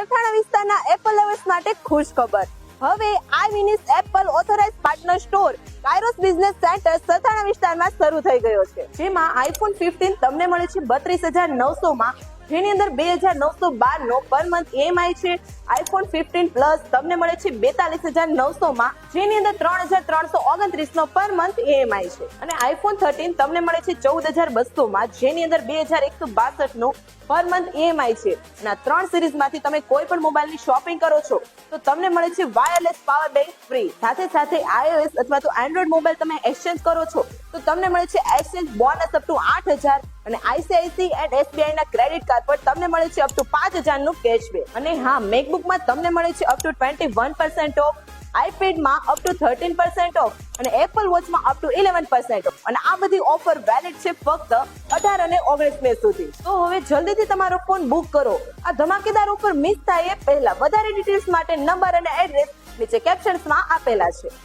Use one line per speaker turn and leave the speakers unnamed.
સરથાણા વિસ્તારના Apple lovers માટે ખુશ ખબર. હવે iWinnis Apple authorise partner store Kairos business centre Sarthana વિસ્તારમાં શરૂ થઈ ગયો છે, જેમાં આઈફોન 15 તમને મળે છે 32,900 માં, જેની અંદર 2,912 નો પર મંથ EMI છે. આઈફોન 15 પ્લસ તમને મળે છે 42,900 માં, જેની અંદર 3,329 નો પર મંથ EMI છે. અને આઈફોન 13 તમને મળે છે 14,200 માં, જેની અંદર 2,162 નો પર મંથ EMI છે. અને આ ત્રણ સિરીઝ માંથી તમે કોઈ પણ મોબાઈલની શોપિંગ કરો છો તો તમને મળે છે વાયરલેસ પાવર બેંક ફ્રી. સાથે સાથે iOS અથવા તો એન્ડ્રોઇડ મોબાઈલ તમે એક્સચેન્જ કરો છો તો તમને મળે છે એક્સચેન્જ બોનસ અપ ટુ 8,000. અને ICICI એન્ડ SBI ના ક્રેડિટ કાર્ડ પર તમને મળે છે અપ ટુ 5,000 નું કેશબેક. અને હા, મેકબુક માં તમને મળે છે અપ ટુ 21% ઓફ, આઈપેડ માં અપ ટુ 13% ઓફ અને એપલ વોચ માં અપ ટુ 11% ઓફ. અને આ બધી ઓફર વેલિડ છે ફક્ત 18 અને 19 મે સુધી. તો હવે જલ્દીથી તમારો ફોન બુક કરો. આ ધમાકેદાર ઓફર મિસ થાય એ પહેલા. વધારે ડિટેલ્સ માટે નંબર અને એડ્રેસ નીચે કેપ્શન્સ માં આપેલા છે.